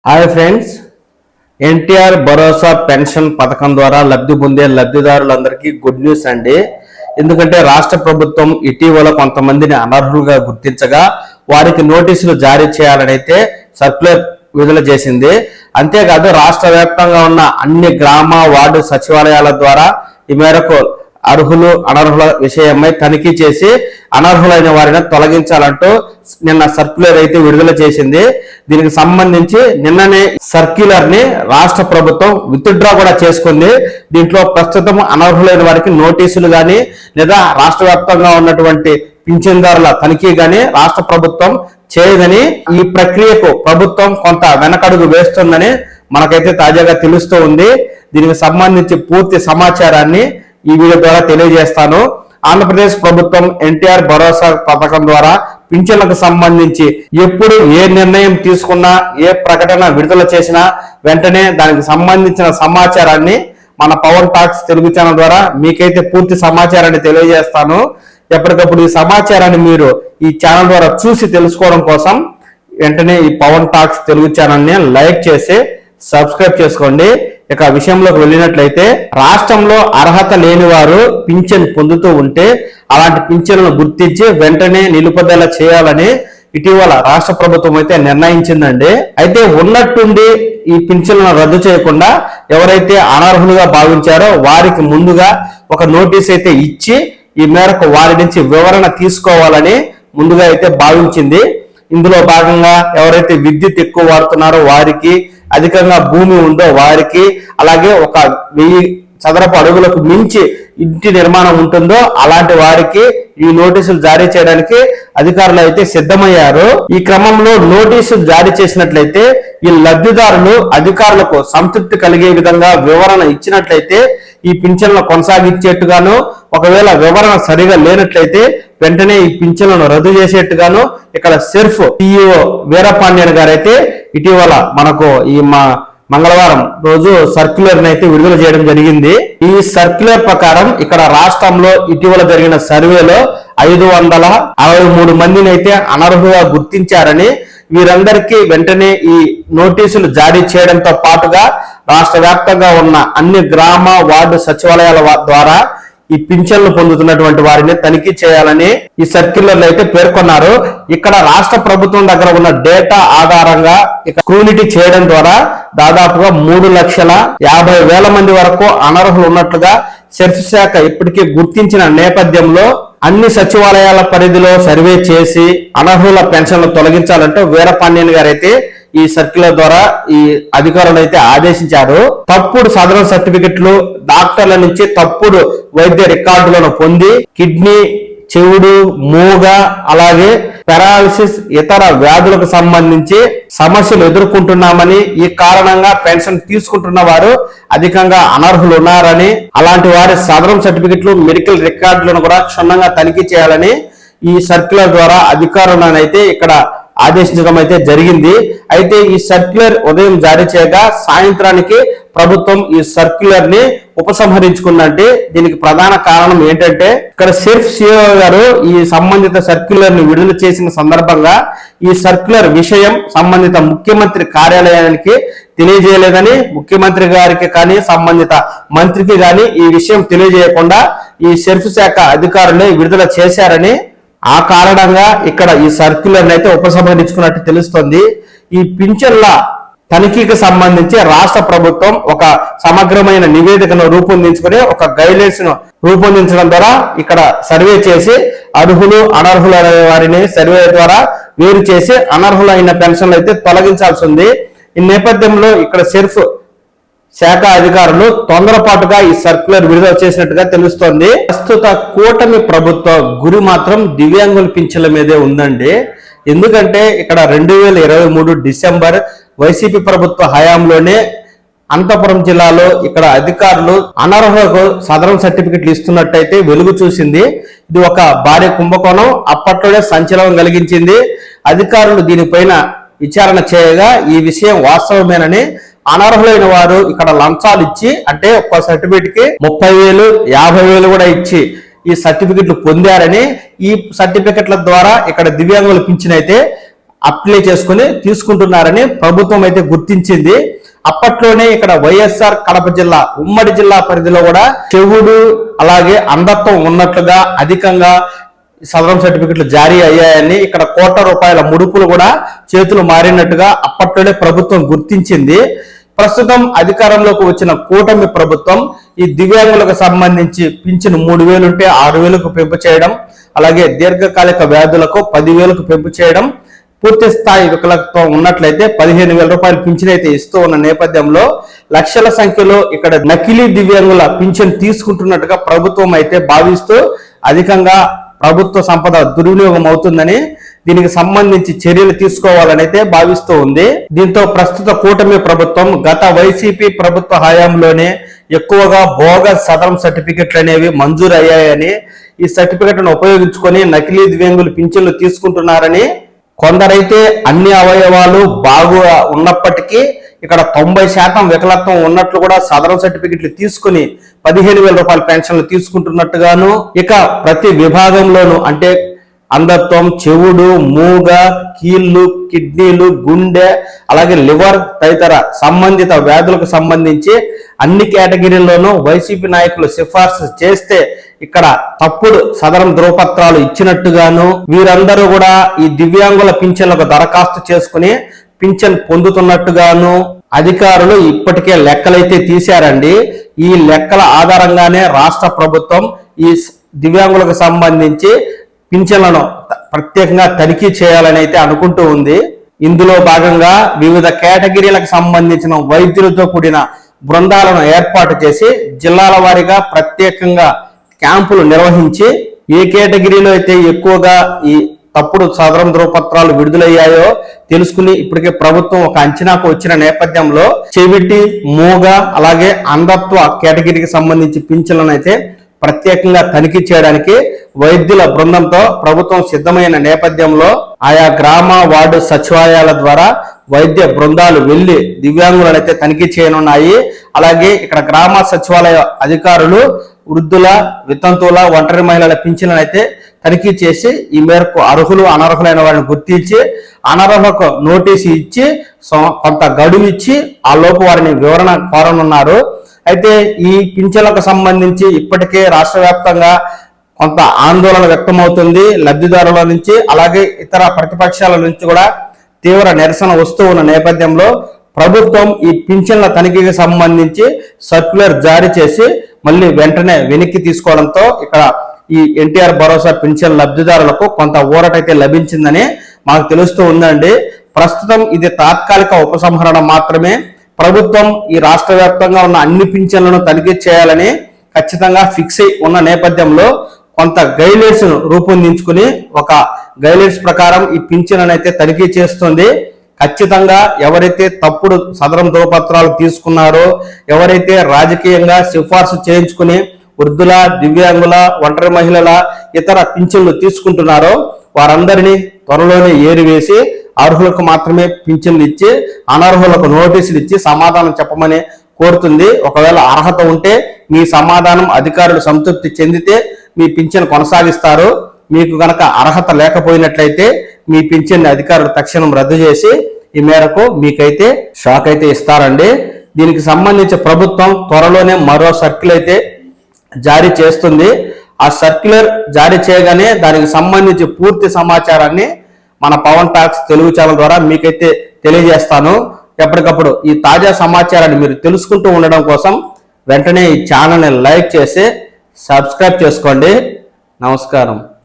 Hi friends, NTR భరోసా pension పథకం ద్వారా లబ్ధి పొందే లబ్ధిదారులందరికీ గుడ్ న్యూస్ అండి. ఎందుకంటే రాష్ట్ర ప్రభుత్వం ఇటీవల కొంతమందిని అనర్హులుగా గుర్తించగా వారికి నోటీసులు జారీ చేయాలని అయితే సర్క్యులర్ విడుదల చేసింది. అంతేకాదు రాష్ట్ర వ్యాప్తంగా ఉన్న అన్ని గ్రామ వార్డు సచివాలయాల ద్వారా ఈ మేరకు అర్హులు అనర్హుల విషయమై తనిఖీ చేసి అనర్హులైన వారిని తొలగించాలంటూ నిన్న సర్క్యులర్ అయితే విడుదల చేసింది. దీనికి సంబంధించి నిన్ననే సర్క్యులర్ ని రాష్ట్ర ప్రభుత్వం విత్డ్రా కూడా చేసుకుంది. దీంట్లో ప్రస్తుతం అనర్హులైన వారికి నోటీసులు గాని లేదా రాష్ట్ర వ్యాప్తంగా ఉన్నటువంటి పింఛన్దారుల తనిఖీ గాని రాష్ట్ర ప్రభుత్వం చేయదని, ఈ ప్రక్రియకు ప్రభుత్వం కొంత వెనకడుగు వేస్తుందని మనకైతే తాజాగా తెలుస్తూ ఉంది. దీనికి సంబంధించి పూర్తి సమాచారాన్ని ఈ వీడియో ద్వారా తెలియజేస్తాను. ఆంధ్రప్రదేశ్ ప్రభుత్వం ఎన్టీఆర్ భరోసా పథకం ద్వారా పింఛన్లకు సంబంధించి ఎప్పుడు ఏ నిర్ణయం తీసుకున్నా, ఏ ప్రకటన విడుదల చేసినా వెంటనే దానికి సంబంధించిన సమాచారాన్ని మన పవర్ టాక్స్ తెలుగు ఛానల్ ద్వారా మీకైతే పూర్తి సమాచారాన్ని తెలియజేస్తాను. ఎప్పటికప్పుడు ఈ సమాచారాన్ని మీరు ఈ ఛానల్ ద్వారా చూసి తెలుసుకోవడం కోసం వెంటనే ఈ పవర్ టాక్స్ తెలుగు ఛానల్ ని లైక్ చేసి సబ్స్క్రైబ్ చేసుకోండి. ఇక విషయంలోకి వెళ్ళినట్లయితే, రాష్ట్రంలో అర్హత లేని వారు పింఛన్ పొందుతూ ఉంటే అలాంటి పింఛన్లను గుర్తించి వెంటనే నిలుపుదల చేయాలని ఇటీవల రాష్ట్ర ప్రభుత్వం అయితే నిర్ణయించిందండి. అయితే ఉన్నట్టుండి ఈ పింఛన్లను రద్దు చేయకుండా ఎవరైతే అనర్హులుగా భావించారో వారికి ముందుగా ఒక నోటీస్ అయితే ఇచ్చి ఈ మేరకు వారి నుంచి వివరణ తీసుకోవాలని ముందుగా అయితే భావించింది. ఇందులో భాగంగా ఎవరైతే విద్యుత్ ఎక్కువ వాడుతున్నారో వారికి, అధికంగా భూమి ఉందో వారికి, అలాగే 1000 చదరపు అడుగులకు మించి ఇంటి నిర్మాణం ఉంటుందో అలాంటి వారికి ఈ నోటీసులు జారీ చేయడానికి అధికారులు అయితే సిద్ధమయ్యారు. ఈ క్రమంలో నోటీసులు జారీ చేసినట్లయితే ఈ లబ్ధిదారులు అధికారులకు సంతృప్తి కలిగే విధంగా వివరణ ఇచ్చినట్లయితే ఈ పింఛన్లను కొనసాగించేట్టుగాను, ఒకవేళ వివరణ సరిగా లేనట్లయితే వెంటనే ఈ పింఛన్లను రద్దు చేసేట్టుగాను ఇక్కడ సెర్ఫ్ సిఇఓ వీరపాండ్యన్ గారు అయితే ఇటీవల మనకు ఈ మంగళవారం రోజు సర్క్యులర్ అయితే విడుదల చేయడం జరిగింది. ఈ సర్క్యులర్ ప్రకారం ఇక్కడ రాష్ట్రంలో ఇటీవల జరిగిన సర్వేలో 563 మందిని అయితే అనర్హులుగా గుర్తించారని, వీరందరికీ వెంటనే ఈ నోటీసులు జారీ చేయడంతో పాటుగా రాష్ట్ర వ్యాప్తంగా ఉన్న అన్ని గ్రామ వార్డు సచివాలయాల ద్వారా ఈ పింఛన్లు పొందుతున్నటువంటి వారిని తనిఖీ చేయాలని ఈ సర్క్యులర్లు అయితే పేర్కొన్నారు. ఇక్కడ రాష్ట్ర ప్రభుత్వం దగ్గర ఉన్న డేటా ఆధారంగా స్క్రూనిటీ చేయడం ద్వారా దాదాపుగా 3,50,000 మంది వరకు అనర్హులు ఉన్నట్లుగా సెర్ఫ్ శాఖ ఇప్పటికే గుర్తించిన నేపథ్యంలో అన్ని సచివాలయాల పరిధిలో సర్వే చేసి అనర్హుల పెన్షన్లు తొలగించాలంటూ వీరపాండ్యన్ గారు అయితే ఈ సర్క్యులర్ ద్వారా ఈ అధికారులు అయితే ఆదేశించారు. తప్పుడు సదరణ సర్టిఫికెట్లు, డాక్టర్ల నుంచి తప్పుడు వైద్య రికార్డులను పొంది కిడ్నీ, చెవుడు, మూగ, అలాగే పెరాలసిస్ ఇతర వ్యాధులకు సంబంధించి సమస్యలు ఎదుర్కొంటున్నామని, ఈ కారణంగా పెన్షన్ తీసుకుంటున్న వారు అధికంగా అనర్హులు ఉన్నారని, అలాంటి వారి సదరం సర్టిఫికెట్లు, మెడికల్ రికార్డులను కూడా క్షుణ్ణంగా తనిఖీ చేయాలని ఈ సర్క్యులర్ ద్వారా అధికారులను అయితే ఇక్కడ ఆదేశించడం అయితే జరిగింది. అయితే ఈ సర్క్యులర్ ఉదయం జారీ చేయగా సాయంత్రానికి ప్రభుత్వం ఈ సర్క్యులర్ ని ఉపసంహరించుకుందంటే దీనికి ప్రధాన కారణం ఏంటంటే, ఇక్కడ సెర్ఫ్ సిఇఓ గారు ఈ సంబంధిత సర్క్యులర్ ని విడుదల చేసిన సందర్భంగా ఈ సర్క్యులర్ విషయం సంబంధిత ముఖ్యమంత్రి కార్యాలయానికి తెలియజేయలేదని, ముఖ్యమంత్రి గారికి కానీ సంబంధిత మంత్రికి కానీ ఈ విషయం తెలియజేయకుండా ఈ సెర్ఫ్ శాఖ అధికారులే విడుదల చేశారని, ఆ కారణంగా ఇక్కడ ఈ సర్క్యులర్ అయితే ఉపసంహరించుకున్నట్టు తెలుస్తోంది. ఈ పింఛన్ల తనిఖీకి సంబంధించి రాష్ట్ర ప్రభుత్వం ఒక సమగ్రమైన నివేదికను రూపొందించుకుని ఒక గైడ్లైన్స్ ను రూపొందించడం ద్వారా ఇక్కడ సర్వే చేసి అర్హులు అనర్హులైన వారిని సర్వే ద్వారా వేరు చేసి అనర్హులైన పెన్షన్లు అయితే తొలగించాల్సి ఉంది. ఈ నేపథ్యంలో ఇక్కడ సెర్ఫ్ శాఖ అధికారులు తొందరపాటుగా ఈ సర్క్యులర్ విడుదల చేసినట్టుగా తెలుస్తోంది. ప్రస్తుత కూటమి ప్రభుత్వ గురి మాత్రం దివ్యాంగుల పింఛన్ల మీదే ఉందండి. ఎందుకంటే ఇక్కడ 2023 డిసెంబర్ వైసీపీ ప్రభుత్వ హయాంలోనే అనంతపురం జిల్లాలో ఇక్కడ అధికారులు అనర్హులకు సదరం సర్టిఫికెట్లు ఇస్తున్నట్టయితే వెలుగు చూసింది. ఇది ఒక భారీ కుంభకోణం, అప్పట్లోనే సంచలనం కలిగించింది. అధికారులు దీనిపైన విచారణ చేయగా ఈ విషయం వాస్తవమేనని, అనర్హులైన వారు ఇక్కడ లంచాలు ఇచ్చి, అంటే ఒక్క సర్టిఫికెట్ కి 30,000, 50,000 కూడా ఇచ్చి ఈ సర్టిఫికెట్లు పొందారని, ఈ సర్టిఫికెట్ల ద్వారా ఇక్కడ దివ్యాంగుల పింఛన్ అయితే అప్లై చేసుకుని తీసుకుంటున్నారని ప్రభుత్వం అయితే గుర్తించింది. అప్పట్లోనే ఇక్కడ వైఎస్ఆర్ కడప జిల్లా ఉమ్మడి జిల్లా పరిధిలో కూడా చెవుడు అలాగే అంధత్వం ఉన్నట్లుగా అధికంగా సదరం సర్టిఫికెట్లు జారీ అయ్యాయని, ఇక్కడ ₹1,00,00,000 ముడుపులు కూడా చేతులు మారినట్టుగా అప్పట్లోనే ప్రభుత్వం గుర్తించింది. ప్రస్తుతం అధికారంలోకి వచ్చిన కూటమి ప్రభుత్వం ఈ దివ్యాంగులకు సంబంధించి పింఛను 3,000 ఉంటే 6,000కు పెంపు చేయడం, అలాగే దీర్ఘకాలిక వ్యాధులకు 10,000కు పెంపు చేయడం, పూర్తి స్థాయి వికలాంగత్వం ఉన్నట్లయితే ₹15,000 పింఛన్ అయితే ఇస్తూ ఉన్న నేపథ్యంలో లక్షల సంఖ్యలో ఇక్కడ నకిలీ దివ్యాంగుల పింఛన్ తీసుకుంటున్నట్టుగా ప్రభుత్వం అయితే భావిస్తూ అధికంగా ప్రభుత్వ సంపద దుర్వినియోగం అవుతుందని, దీనికి సంబంధించి చర్యలు తీసుకోవాలని అయితే భావిస్తూ ఉంది. దీంతో ప్రస్తుత కూటమి ప్రభుత్వం గత వైసీపీ ప్రభుత్వ హయాంలోనే ఎక్కువగా బోగస్ సదరం సర్టిఫికెట్లు అనేవి మంజూరు అయ్యాయని, ఈ సర్టిఫికెట్లను ఉపయోగించుకొని నకిలీ దివ్యాంగులు పింఛన్లు తీసుకుంటున్నారని, కొందరైతే అన్ని అవయవాలు బాగా ఉన్నప్పటికీ ఇక్కడ 90% వికలత్వం ఉన్నట్లు కూడా సదరం సర్టిఫికెట్లు తీసుకుని ₹15,000 పెన్షన్లు తీసుకుంటున్నట్టుగాను, ఇక ప్రతి విభాగంలోనూ అంటే అంధత్వం, చెవుడు, మూగ, కీళ్లు, కిడ్నీలు, గుండె, అలాగే లివర్ తదితర సంబంధిత వ్యాధులకు సంబంధించి అన్ని కేటగిరీల్లోనూ వైసీపీ నాయకులు సిఫార్సు చేస్తే ఇక్కడ తప్పుడు సదరం ధృవపత్రాలు ఇచ్చినట్టుగాను, వీరందరూ కూడా ఈ దివ్యాంగుల పింఛన్లకు దరఖాస్తు చేసుకుని పింఛన్ పొందుతున్నట్టుగాను అధికారులు ఇప్పటికే లెక్కలైతే తీశారండి. ఈ లెక్కల ఆధారంగానే రాష్ట్ర ప్రభుత్వం ఈ దివ్యాంగులకు సంబంధించి పింఛన్లను ప్రత్యేకంగా తనిఖీ చేయాలని అయితే అనుకుంటూ ఉంది. ఇందులో భాగంగా వివిధ కేటగిరీలకు సంబంధించిన వైద్యులతో కూడిన బృందాలను ఏర్పాటు చేసి జిల్లాల వారీగా ప్రత్యేకంగా క్యాంపులు నిర్వహించి ఏ కేటగిరీలో అయితే ఎక్కువగా ఈ తప్పుడు సదరం ధృవపత్రాలు విడుదలయ్యాయో తెలుసుకుని ఇప్పటికే ప్రభుత్వం ఒక అంచనాకు వచ్చిన నేపథ్యంలో చెవిటి, మూగ అలాగే అంధత్వ కేటగిరీకి సంబంధించి పింఛన్లను అయితే ప్రత్యేకంగా తనిఖీ చేయడానికి వైద్యుల బృందంతో ప్రభుత్వం సిద్ధమైన నేపథ్యంలో ఆయా గ్రామ వార్డు సచివాలయాల ద్వారా వైద్య బృందాలు వెళ్లి దివ్యాంగులను అయితే తనిఖీ చేయనున్నాయి. అలాగే ఇక్కడ గ్రామ సచివాలయ అధికారులు వృద్ధుల, వితంతువుల, ఒంటరి మహిళల పింఛన్లను అయితే తనిఖీ చేసి ఈ మేరకు అర్హులు అనర్హులైన వారిని గుర్తించి అనర్హులకు నోటీసు ఇచ్చి కొంత గడువు ఇచ్చి ఆ లోపు వారిని వివరణ కోరనున్నారు. అయితే ఈ పింఛన్లకు సంబంధించి ఇప్పటికే రాష్ట్ర వ్యాప్తంగా కొంత ఆందోళన వ్యక్తమవుతుంది లబ్ధిదారుల నుంచి, అలాగే ఇతర ప్రతిపక్షాల నుంచి కూడా తీవ్ర నిరసన వస్తూ ఉన్న నేపథ్యంలో ప్రభుత్వం ఈ పింఛన్ల తనిఖీకి సంబంధించి సర్క్యులర్ జారీ చేసి మళ్ళీ వెంటనే వెనక్కి తీసుకోవడంతో ఇక్కడ ఈ ఎన్టీఆర్ భరోసా పింఛన్ లబ్ధిదారులకు కొంత ఊరటైతే లభించిందని మాకు తెలుస్తూ ఉందండి. ప్రస్తుతం ఇది తాత్కాలిక ఉపసంహరణ మాత్రమే. ప్రభుత్వం ఈ రాష్ట్ర వ్యాప్తంగా ఉన్న అన్ని పింఛన్లను తనిఖీ చేయాలని ఖచ్చితంగా ఫిక్స్ అయి ఉన్న నేపథ్యంలో కొంత గైడ్లైన్స్ రూపొందించుకుని ఒక గైడ్లైన్స్ ప్రకారం ఈ పింఛన్ అయితే తనిఖీ చేస్తుంది. ఖచ్చితంగా ఎవరైతే తప్పుడు సదరం ధృవపత్రాలు తీసుకున్నారో, ఎవరైతే రాజకీయంగా సిఫార్సు చేయించుకుని వృద్ధుల, దివ్యాంగుల, ఒంటరి మహిళల ఇతర పింఛన్లు తీసుకుంటున్నారో వారందరినీ త్వరలోనే ఏరివేసి అర్హులకు మాత్రమే పింఛన్లు ఇచ్చి అనర్హులకు నోటీసులు ఇచ్చి సమాధానం చెప్పమని కోరుతుంది. ఒకవేళ అర్హత ఉంటే మీ సమాధానం అధికారులు సంతృప్తి చెందితే మీ పింఛన్ కొనసాగిస్తారు. మీకు గనక అర్హత లేకపోయినట్లయితే మీ పింఛన్ అధికారులు తక్షణం రద్దు చేసి ఈ మేరకు మీకైతే షాక్ అయితే ఇస్తారండి. దీనికి సంబంధించి ప్రభుత్వం త్వరలోనే మరో సర్కిల్ అయితే జారీ చేస్తుంది. ఆ సర్క్యులర్ జారీ చేయగానే దానికి సంబంధించి పూర్తి సమాచారాన్ని మన పవన్ టాక్స్ తెలుగు ఛానల్ ద్వారా మీకైతే తెలియజేస్తాను. ఎప్పటికప్పుడు ఈ తాజా సమాచారాన్ని మీరు తెలుసుకుంటూ ఉండడం కోసం వెంటనే ఈ ఛానల్ని లైక్ చేసి సబ్స్క్రైబ్ చేసుకోండి. నమస్కారం.